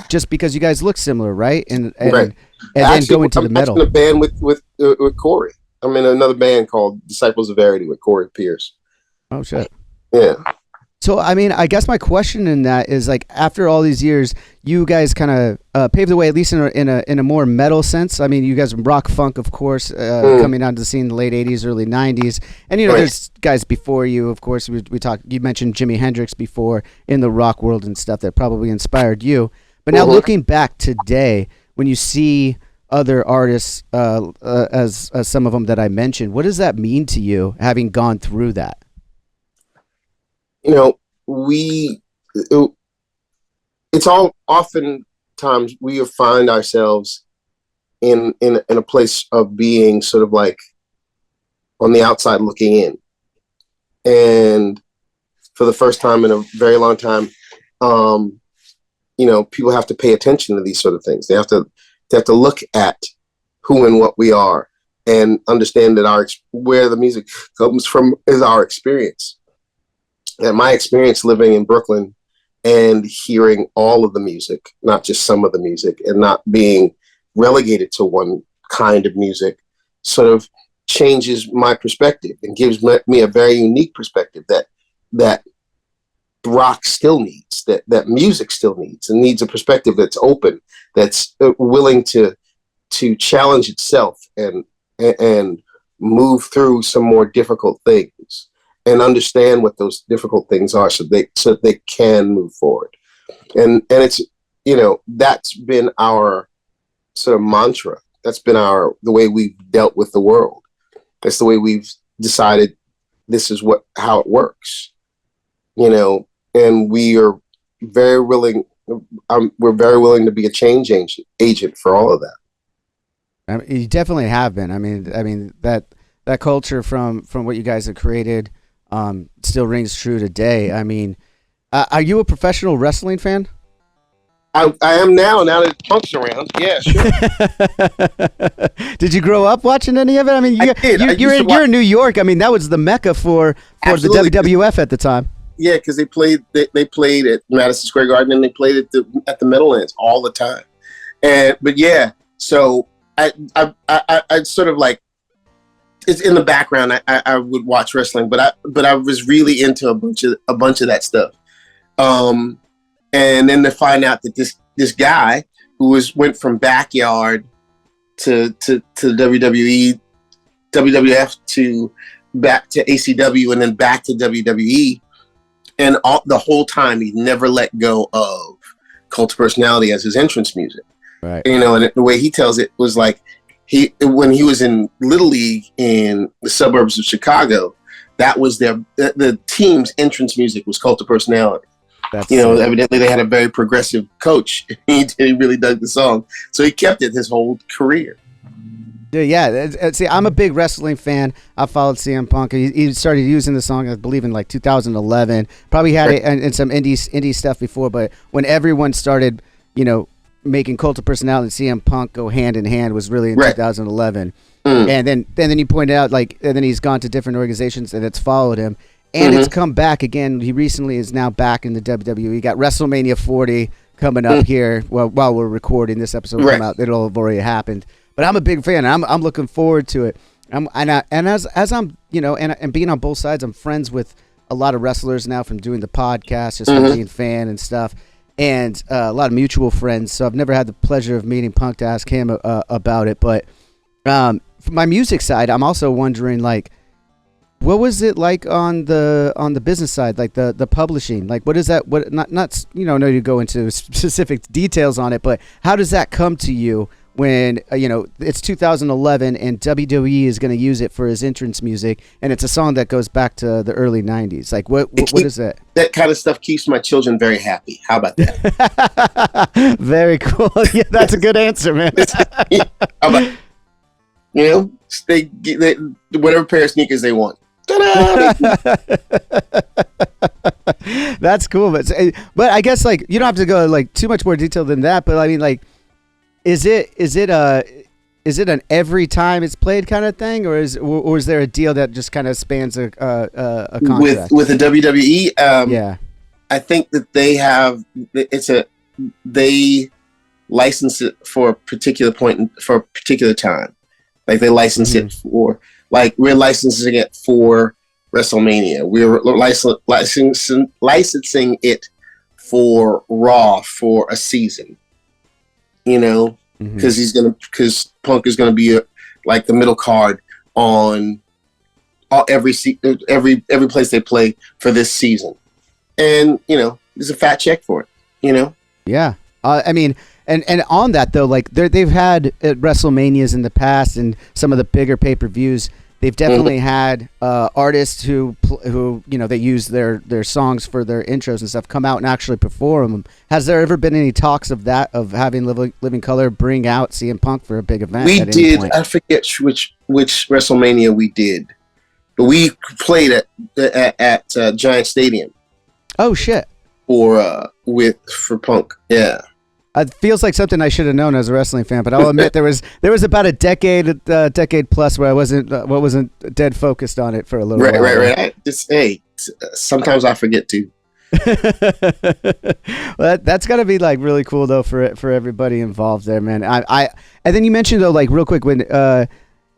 just because you guys look similar, right? And actually, then go into the metal. I'm in a band with Corey. I'm in another band called Disciples of Verity with Corey Pierce. Oh shit. Yeah. So, I mean, I guess my question in that is, like, after all these years, you guys kind of paved the way, at least in a more metal sense. I mean, you guys rock funk, of course, coming onto the scene in the late '80s, early '90s, and there's guys before you, of course. We talked. You mentioned Jimi Hendrix before in the rock world and stuff that probably inspired you. But now, looking back today, when you see other artists, as some of them that I mentioned, what does that mean to you, having gone through that? It's all oftentimes we find ourselves in a place of being sort of like on the outside looking in. And for the first time in a very long time, people have to pay attention to these sort of things. They have to look at who and what we are and understand that where the music comes from is our experience. And my experience living in Brooklyn and hearing all of the music, not just some of the music, and not being relegated to one kind of music, sort of changes my perspective and gives me a very unique perspective that rock still needs, that music still needs, and needs a perspective that's open, that's willing to challenge itself and move through some more difficult things and understand what those difficult things are so they can move forward. and it's, that's been our sort of mantra. That's been the way we've dealt with the world. That's the way we've decided this is how it works, and we are very willing. We're very willing to be a change agent for all of that. I mean, you definitely have been. I mean that culture from what you guys have created still rings true today. I mean, are you a professional wrestling fan? I am now that Punk's around. Yeah, sure. Did you grow up watching any of it? I mean, you're in New York. I mean, that was the mecca for the WWF at the time. Yeah, because they played at Madison Square Garden, and they played at the Meadowlands all the time. But yeah, so I sort of like, it's in the background. I would watch wrestling, but I was really into a bunch of that stuff. And then to find out that this guy who went from backyard to WWE, WWF to back to ACW, and then back to WWE, and the whole time he never let go of Cult of Personality as his entrance music. Right. And the way he tells it was like, when he was in Little League in the suburbs of Chicago, that was the team's entrance music was Cult of Personality. Evidently they had a very progressive coach. He really dug the song, so he kept it his whole career. Yeah. See, I'm a big wrestling fan. I followed CM Punk. He started using the song, I believe, in like 2011. Probably had it in some indie stuff before, but when everyone started, making Cult of Personality and CM Punk go hand in hand was really in 2011. And then you pointed out, like, and then he's gone to different organizations and it's followed him. And it's come back again. He recently is now back in the WWE. He got WrestleMania 40 coming up here while we're recording this episode. Come out, it'll have already happened. But I'm a big fan. I'm looking forward to it. As I'm and being on both sides, I'm friends with a lot of wrestlers now from doing the podcast, just from being a fan and stuff, and a lot of mutual friends. So I've never had the pleasure of meeting Punk to ask him about it. But from my music side, I'm also wondering, like, what was it like on the business side, like the publishing? Like, what is that? What not no to go into specific details on it, but how does that come to you when it's 2011 and WWE is going to use it for his entrance music, and it's a song that goes back to the early 90s? Like, what is that? That kind of stuff keeps my children very happy. How about that? Very cool. Yeah, that's a good answer, man. How about, they whatever pair of sneakers they want. That's cool, but I guess, like, you don't have to go like too much more detail than that. But I mean, like, is it an every time it's played kind of thing, or is there a deal that just kind of spans a contract with the WWE? I think that they license it for a particular point for a particular time. Like, they license it for. Like, we're licensing it for WrestleMania. We're licensing it for Raw for a season. Because Punk is gonna be like the middle card on every place they play for this season, and there's a fat check for it. Yeah, I mean. And on that, though, like, they've had at WrestleManias in the past and some of the bigger pay-per-views, they've definitely had artists who they use their songs for their intros and stuff come out and actually perform them. Has there ever been any talks of that, of having Living Colour bring out CM Punk for a big event? We did. I forget which WrestleMania we did, but we played at Giant Stadium. Oh shit! For Punk, yeah. It feels like something I should have known as a wrestling fan, but I'll admit there was about a decade plus where I wasn't dead focused on it for a little while. Right. Sometimes I forget to. Well, that's got to be like really cool though for everybody involved there, man. And then you mentioned though, like, real quick, when were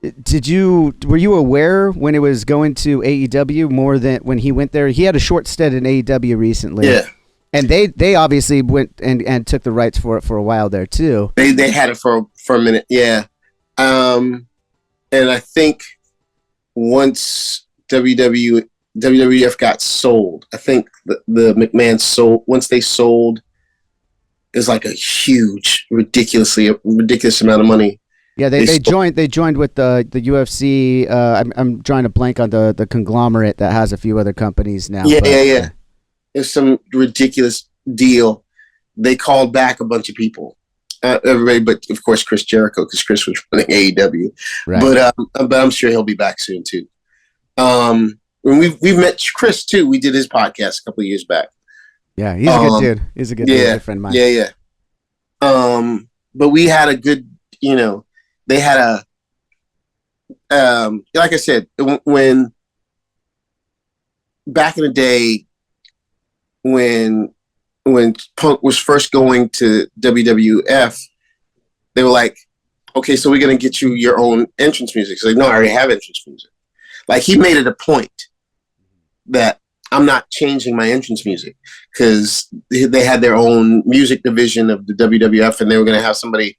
you aware when it was going to AEW more than when he went there? He had a short stint in AEW recently. Yeah. And they obviously went and took the rights for it for a while there too. They had it for a minute, yeah. And I think once WWF got sold, I think the McMahon sold. Once they sold is like a huge, ridiculous amount of money. Yeah, they joined with the UFC. I'm drawing a blank on the conglomerate that has a few other companies now. Yeah. It's some ridiculous deal. They called back a bunch of people, everybody, but of course Chris Jericho, because Chris was running AEW. Right. But I'm sure he'll be back soon too. We've met Chris too. We did his podcast a couple of years back. Yeah, he's a good dude. He's a good dude, a friend of mine. Yeah. But we had a good, they had like I said, when back in the day, when Punk was first going to WWF, they were like, okay, so we're going to get you your own entrance music. So like, no, I already have entrance music. Like, he made it a point that I'm not changing my entrance music, because they had their own music division of the WWF, and they were going to have somebody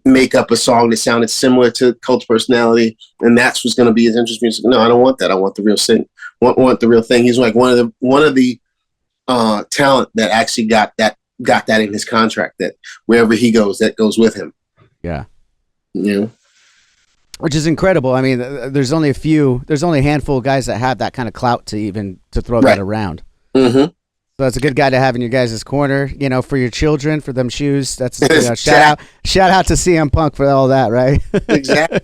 make up a song that sounded similar to Cult's personality, and that's what's going to be his entrance music. No, I don't want that. I want the real thing. Want the real thing. He's like one of the talent that actually got that in his contract, that wherever he goes, that goes with him. Yeah. Which is incredible. I mean, there's only a handful of guys that have that kind of clout to throw that around. Mm-hmm. So that's a good guy to have in your guys' corner, for your children, for them shoes. That's shout out to CM Punk for all that, right? Exactly.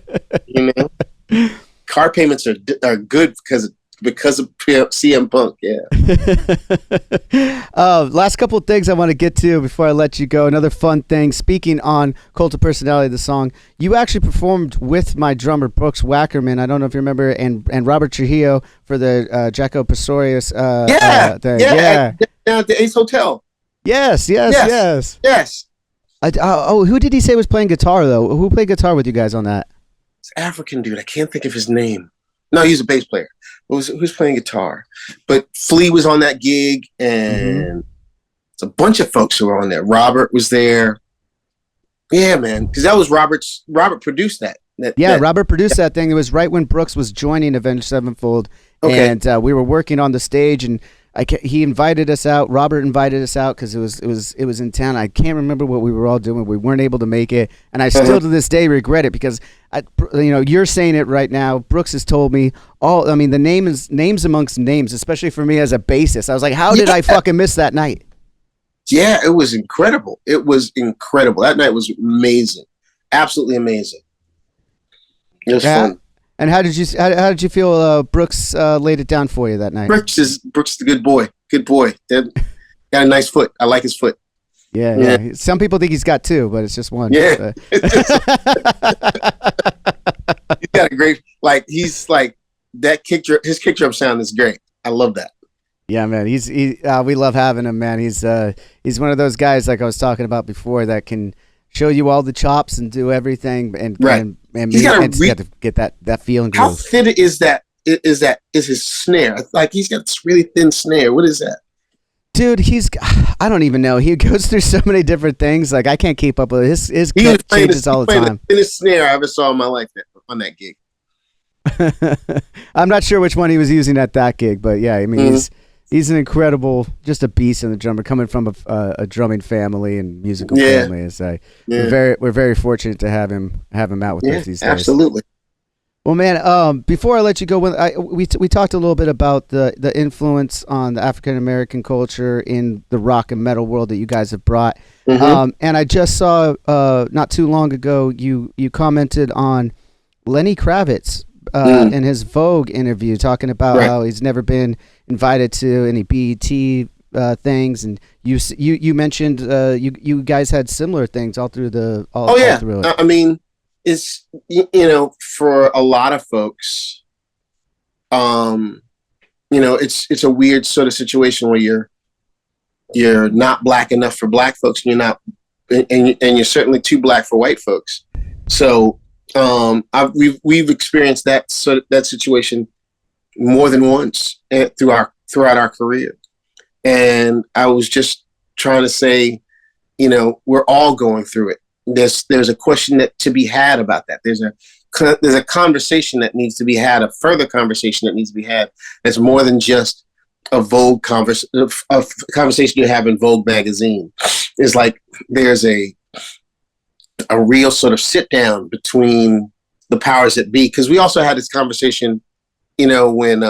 Car payments are good because of CM Punk, yeah. Last couple of things I want to get to before I let you go. Another fun thing, speaking on Cult of Personality, the song, you actually performed with my drummer, Brooks Wackerman. I don't know if you remember, and Robert Trujillo for the Jaco Pastorius thing. Down at the Ace Hotel. Yes. Who did he say was playing guitar, though? Who played guitar with you guys on that? It's an African dude. I can't think of his name. No, he's a bass player. Who's playing guitar? But Flea was on that gig, and it's a bunch of folks who were on there. Robert was there. Yeah, man, because that was Robert produced that. Robert produced that thing. It was right when Brooks was joining Avenged Sevenfold, and we were working on the stage, and he invited us out. Robert invited us out because it was in town. I can't remember what we were all doing. We weren't able to make it, and I still to this day regret it, because you're saying it right now. Brooks has told me the names amongst names, especially for me as a bassist. I was like, how did I fucking miss that night? Yeah, it was incredible. That night was amazing, absolutely amazing. It was fun. And how did you feel Brooks laid it down for you that night? Brooks is a good boy. Got a nice foot. I like his foot. Yeah. Some people think he's got two, but it's just one. Yeah. He's got a great, he's like, that his kick drum sound is great. I love that. Yeah, man. We love having him, man. He's one of those guys, like I was talking about before, that can show you all the chops and do everything, and he's got to get that feeling. How thin is that? Is his snare? Like, he's got this really thin snare. What is that? Dude, I don't even know. He goes through so many different things. Like, I can't keep up with it. His cut changes all the time. The thinnest snare I ever saw in my life on that gig. I'm not sure which one he was using at that gig, but yeah, I mean, he's an incredible, just a beast in the drummer, coming from a drumming family and musical family. We're very fortunate to have him out with us these days. Absolutely. Well, man, before I let you go, we talked a little bit about the influence on the African American culture in the rock and metal world that you guys have brought. And I just saw not too long ago you commented on Lenny Kravitz in his Vogue interview, talking about how he's never been invited to any BET things, and you mentioned you guys had similar things all through the all through it. I mean, it's for a lot of folks, it's a weird sort of situation where you're not black enough for black folks, and you're not, and you're certainly too black for white folks. So we've experienced that situation more than once throughout our career. And I was just trying to say, we're all going through it. There's a question to be had about that. There's a conversation that needs to be had, a further conversation that needs to be had. That's more than just a conversation you have in Vogue magazine. Is like there's a real sort of sit down between the powers that be, because we also had this conversation, when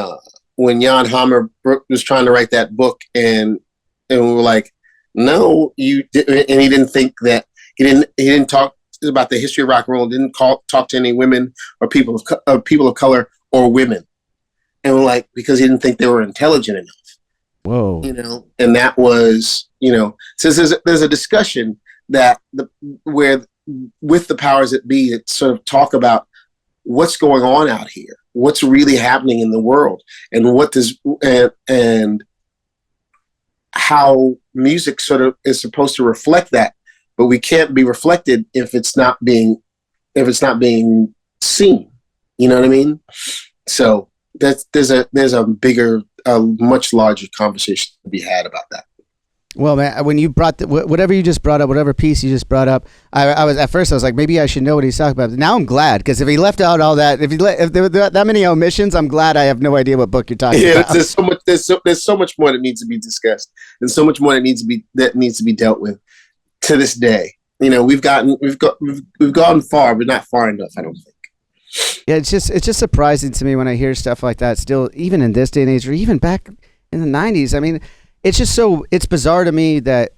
Jan Hammer was trying to write that book, and we were like, no, you didn't, and he didn't think that he didn't talk about the history of rock and roll, didn't talk to any women or people of color or women, and we're like, because he didn't think they were intelligent enough. Whoa. And that was, so there's a discussion that where with the powers that be, that sort of talk about what's going on out here, what's really happening in the world, and and how music sort of is supposed to reflect that, but we can't be reflected if it's not being seen. You know what I mean? So there's a bigger, much larger conversation to be had about that. Well, man, when you brought whatever you just brought up, whatever piece you just brought up, I was at first I was like, maybe I should know what he's talking about. Now I'm glad, because if he left out all that, if there were that many omissions, I'm glad I have no idea what book you're talking about. There's so much more that needs to be discussed, and so much more that needs to be dealt with to this day. We've gone far, but not far enough, I don't think. Yeah, it's just surprising to me when I hear stuff like that still, even in this day and age, or even back in the 90s. I mean, it's bizarre to me that,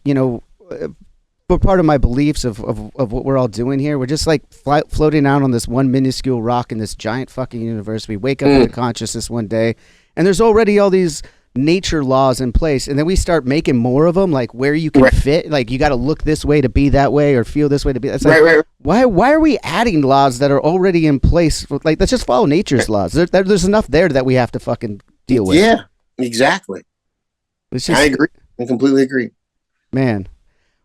but part of my beliefs of what we're all doing here, we're just like floating out on this one minuscule rock in this giant fucking universe. We wake up into consciousness one day, and there's already all these nature laws in place, and then we start making more of them, like where you can fit, like you got to look this way to be that way, or feel this way to be. It's like, why are we adding laws that are already in place? Like, let's just follow nature's laws. There's enough there that we have to fucking deal with. Yeah, exactly. I agree. I completely agree. Man.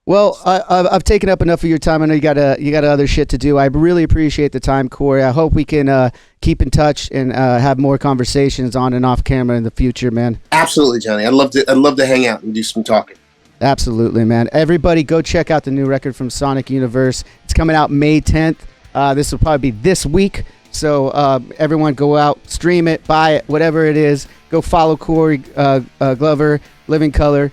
Well, I've taken up enough of your time. I know you got other shit to do. I really appreciate the time, Corey. I hope we can keep in touch and have more conversations on and off camera in the future, man. Absolutely, Johnny. I'd love to hang out and do some talking. Absolutely, man. Everybody go check out the new record from Sonic Universe. It's coming out May 10th. This will probably be this week. So everyone go out, stream it, buy it, whatever it is. Go follow Corey Glover, Living Color,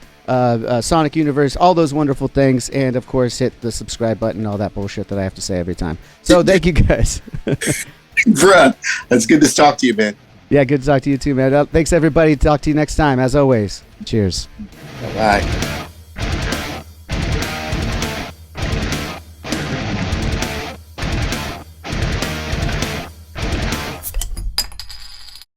Sonic Universe, all those wonderful things. And, of course, hit the subscribe button, all that bullshit that I have to say every time. So thank you, guys. Bruh, it's good to talk to you, man. Yeah, good to talk to you too, man. Thanks, everybody. Talk to you next time. As always, cheers. Bye.